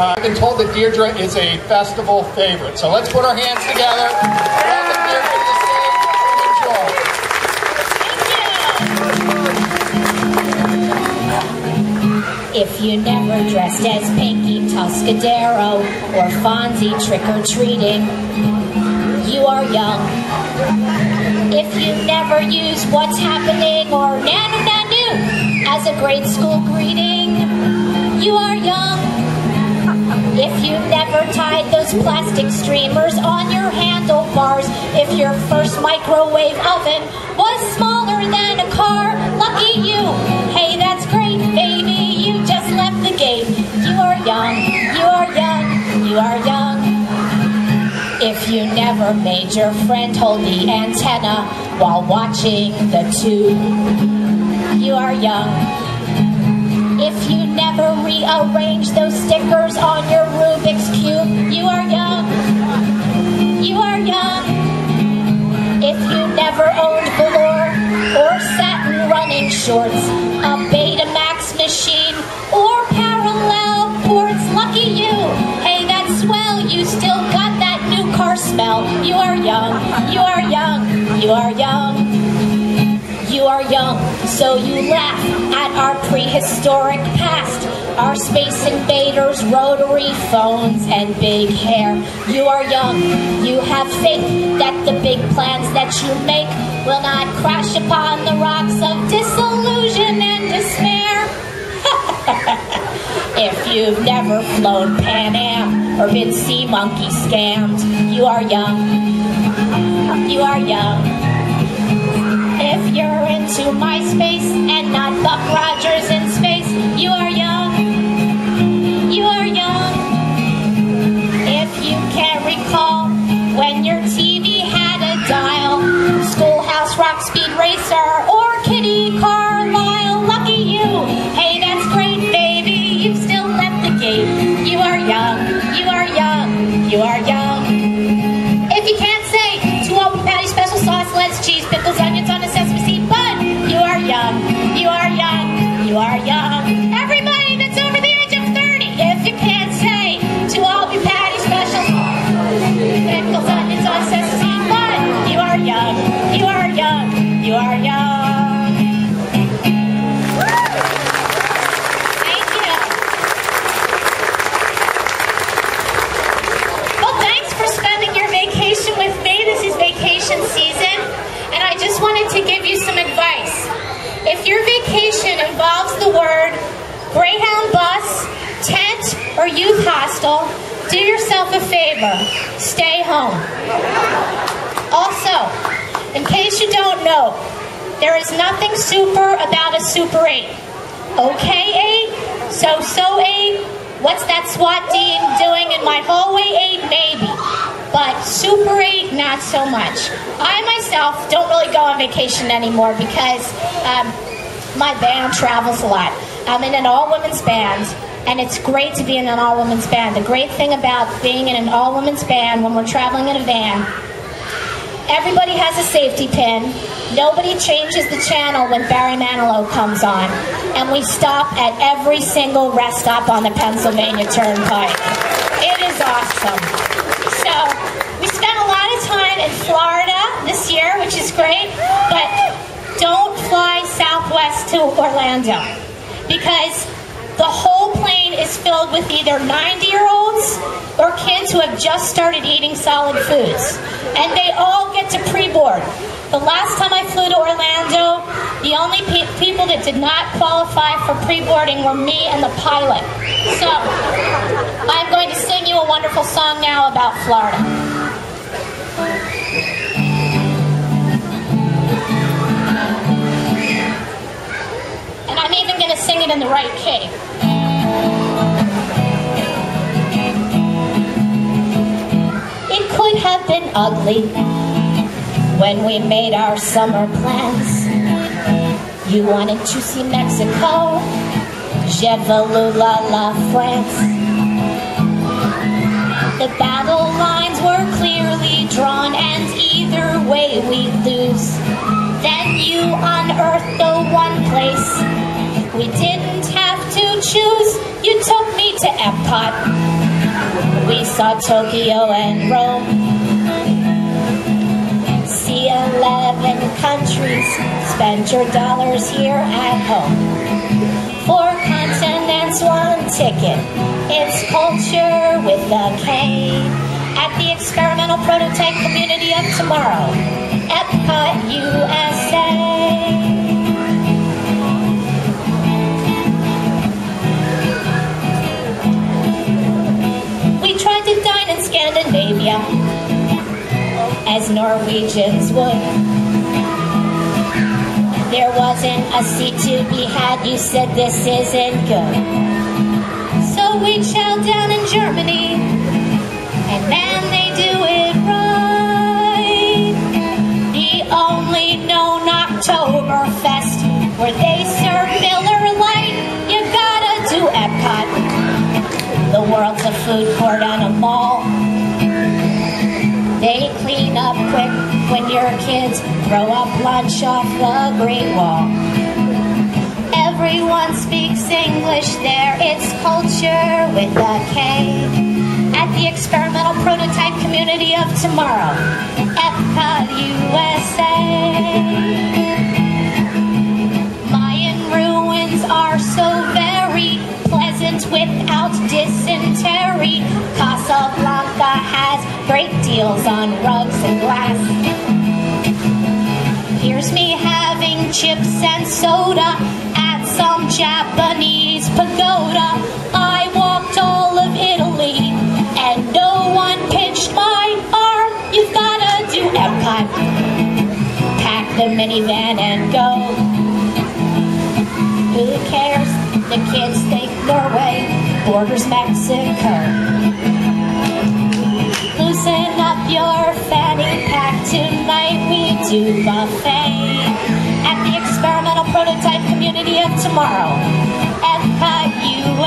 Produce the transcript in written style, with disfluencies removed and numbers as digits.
I've been told that Deirdre is a festival favorite. So let's put our hands together. Welcome Deirdre to the stage. Enjoy. If you never dressed as Pinky Tuscadero or Fonzie trick-or-treating, you are young. If you never use what's happening or nanu nanu as a grade school greeting, you are young. If you never tied those plastic streamers on your handlebars, if your first microwave oven was smaller than a car, lucky you. Hey, that's great, baby, you just left the gate. You are young, you are young, you are young. If you never made your friend hold the antenna while watching the tube, you are young. If you never rearranged those stickers on your Rubik's Cube, you are young. You are young. If you never owned velour or satin running shorts, a Betamax machine or parallel ports, lucky you. Hey, that's swell, you still got that new car smell. You are young. You are young. You are young. You are young, so you laugh at our prehistoric past, our space invaders, rotary phones, and big hair. You are young. You have faith that the big plans that you make will not crash upon the rocks of disillusion and despair. If you've never flown Pan Am or been sea monkey scammed, you are young. You are young. If you're into MySpace and not Buck Rogers in space, you are young. You are young. If you can't recall when your TV had a dial, Schoolhouse Rock Speed Racer or Kitty Carlisle, lucky you. Hey, that's great, baby, you've still left the gate. You are young. You are young. You are young. If you can't say 2 open patty, special sauce, lettuce, cheese, pickles, onions on a sesame seed bun, you are young. You are young. You are young. Everybody that's over the age of 30, if you can't say 2 open patty, special sauce, pickles, onions on a sesame seed bun, you are young. You are young. You are young. Thank you. Well, thanks for spending your vacation with me. This is vacation season, and I just wanted to give you some advice. If your vacation involves the word Greyhound bus, tent, or youth hostel, do yourself a favor. Stay home. Also, in case you don't know, there is nothing super about a Super 8. Okay 8? So 8? What's that SWAT team doing in my hallway 8? Maybe. But Super 8, not so much. I myself don't really go on vacation anymore because my band travels a lot. I'm in an all-women's band, and it's great to be in an all-women's band. The great thing about being in an all-women's band when we're traveling in a van, everybody has a safety pin. Nobody changes the channel when Barry Manilow comes on. And we stop at every single rest stop on the Pennsylvania Turnpike. It is awesome. So, we spent a lot of time in Florida this year, which is great, but don't fly southwest to Orlando because the whole plane is filled with either 90-year-olds or kids who have just started eating solid foods. And they all get to pre-board. The last time I flew to Orlando, the only people that did not qualify for pre-boarding were me and the pilot. So, I'm going to sing you a wonderful song now about Florida. And I'm even going to sing it in the right key. It could have been ugly when we made our summer plans. You wanted to see Mexico, je veux la France. The battle lines were clearly drawn, and either way we lose. Then you unearthed the one place we didn't have to choose. You took me to Epcot. We saw Tokyo and Rome. See 11 countries. Spend your dollars here at home. 4 continents, 1 ticket. It's culture with a K. At the experimental prototype community of tomorrow. Epcot, USA. Tried to dine in Scandinavia, as Norwegians would. There wasn't a seat to be had, you said this isn't good. So we chowed down in Germany, and man, they do it right. The only known Oktoberfest where they serve Miller Lite, you gotta do Epcot. The world's a food court and a mall. They clean up quick when your kids throw up lunch off the Great Wall. Everyone speaks English there, it's culture with a K. At the experimental prototype community of tomorrow, Epcot, USA. Mayan ruins are so very pleasant without dysentery. Casablanca has great deals on rugs and glass. Here's me having chips and soda at some Japanese pagoda. I walked all of Italy and no one pinched my arm. You've gotta do Epcot. Pack the minivan and go. Who cares? The kids think Norway borders Mexico. Loosen up your fanny pack, tonight we do buffet. At the experimental prototype community of tomorrow, Epcot, USA.